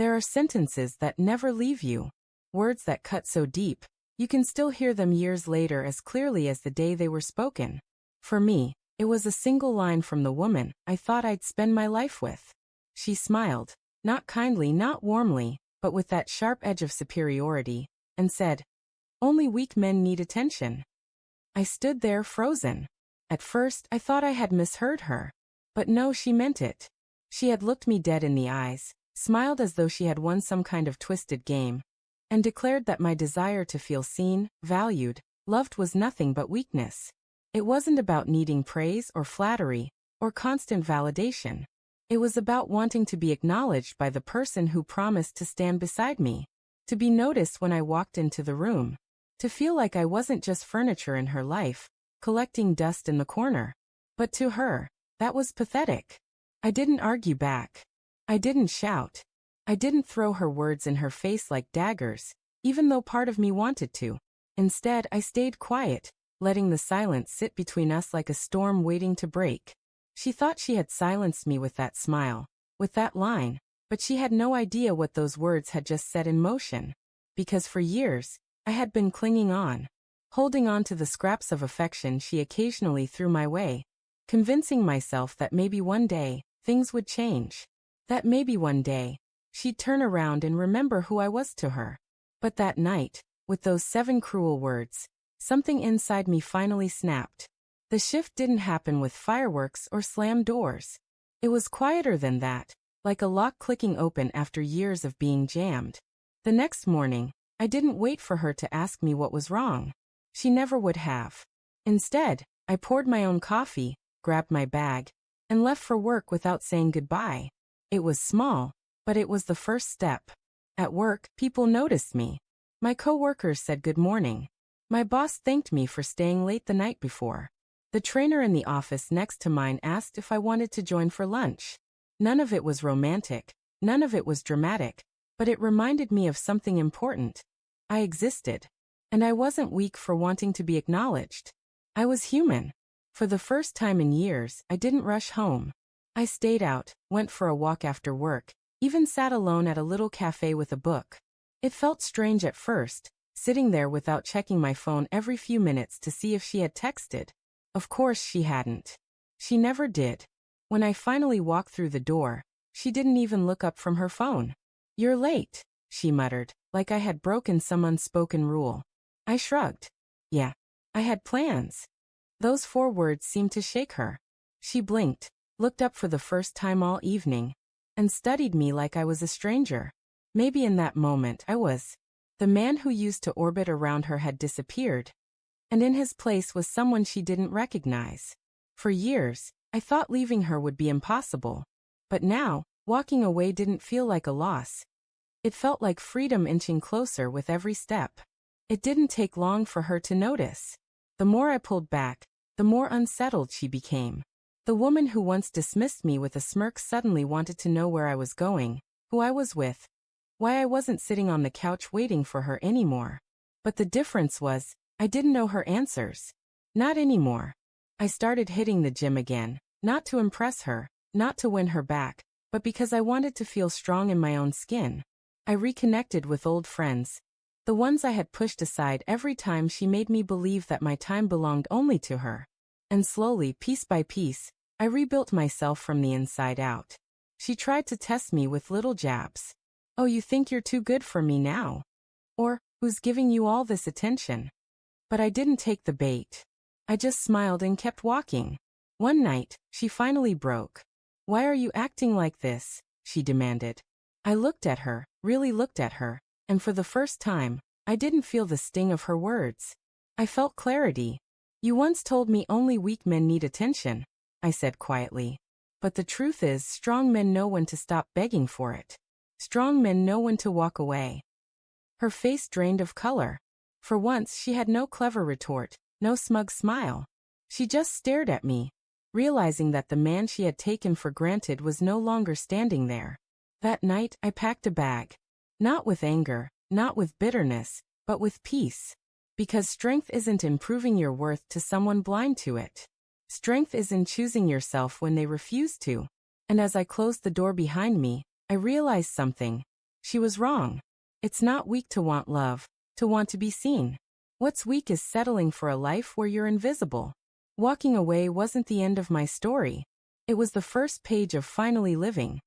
There are sentences that never leave you. Words that cut so deep, you can still hear them years later as clearly as the day they were spoken. For me, it was a single line from the woman I thought I'd spend my life with. She smiled, not kindly, not warmly, but with that sharp edge of superiority, and said, "Only weak men need attention." I stood there frozen. At first, I thought I had misheard her. But no, she meant it. She had looked me dead in the eyes, smiled as though she had won some kind of twisted game, and declared that my desire to feel seen, valued, loved was nothing but weakness. It wasn't about needing praise or flattery, or constant validation. It was about wanting to be acknowledged by the person who promised to stand beside me, to be noticed when I walked into the room, to feel like I wasn't just furniture in her life, collecting dust in the corner. But to her, that was pathetic. I didn't argue back. I didn't shout. I didn't throw her words in her face like daggers, even though part of me wanted to. Instead, I stayed quiet, letting the silence sit between us like a storm waiting to break. She thought she had silenced me with that smile, with that line, but she had no idea what those words had just set in motion. Because for years, I had been clinging on, holding on to the scraps of affection she occasionally threw my way, convincing myself that maybe one day, things would change. That maybe one day, she'd turn around and remember who I was to her. But that night, with those 7 cruel words, something inside me finally snapped. The shift didn't happen with fireworks or slammed doors. It was quieter than that, like a lock clicking open after years of being jammed. The next morning, I didn't wait for her to ask me what was wrong. She never would have. Instead, I poured my own coffee, grabbed my bag, and left for work without saying goodbye. It was small, but it was the first step. At work, people noticed me. My coworkers said good morning. My boss thanked me for staying late the night before. The trainer in the office next to mine asked if I wanted to join for lunch. None of it was romantic, none of it was dramatic, but it reminded me of something important. I existed. And I wasn't weak for wanting to be acknowledged. I was human. For the first time in years, I didn't rush home. I stayed out, went for a walk after work, even sat alone at a little cafe with a book. It felt strange at first, sitting there without checking my phone every few minutes to see if she had texted. Of course she hadn't. She never did. When I finally walked through the door, she didn't even look up from her phone. "You're late," she muttered, like I had broken some unspoken rule. I shrugged. Yeah, I had plans. Those 4 words seemed to shake her. She blinked, looked up for the first time all evening, and studied me like I was a stranger. Maybe in that moment I was. The man who used to orbit around her had disappeared, and in his place was someone she didn't recognize. For years, I thought leaving her would be impossible. But now, walking away didn't feel like a loss. It felt like freedom inching closer with every step. It didn't take long for her to notice. The more I pulled back, the more unsettled she became. The woman who once dismissed me with a smirk suddenly wanted to know where I was going, who I was with, why I wasn't sitting on the couch waiting for her anymore. But the difference was, I didn't know her answers. Not anymore. I started hitting the gym again, not to impress her, not to win her back, but because I wanted to feel strong in my own skin. I reconnected with old friends, the ones I had pushed aside every time she made me believe that my time belonged only to her. And slowly, piece by piece, I rebuilt myself from the inside out. She tried to test me with little jabs. "Oh, you think you're too good for me now?" Or, "Who's giving you all this attention?" But I didn't take the bait. I just smiled and kept walking. One night, she finally broke. "Why are you acting like this?" she demanded. I looked at her, really looked at her, and for the first time, I didn't feel the sting of her words. I felt clarity. "You once told me only weak men need attention," I said quietly. "But the truth is, strong men know when to stop begging for it. Strong men know when to walk away." Her face drained of color. For once, she had no clever retort, no smug smile. She just stared at me, realizing that the man she had taken for granted was no longer standing there. That night, I packed a bag. Not with anger, not with bitterness, but with peace. Because strength isn't in proving your worth to someone blind to it. Strength is in choosing yourself when they refuse to. And as I closed the door behind me, I realized something. She was wrong. It's not weak to want love, to want to be seen. What's weak is settling for a life where you're invisible. Walking away wasn't the end of my story. It was the first page of finally living.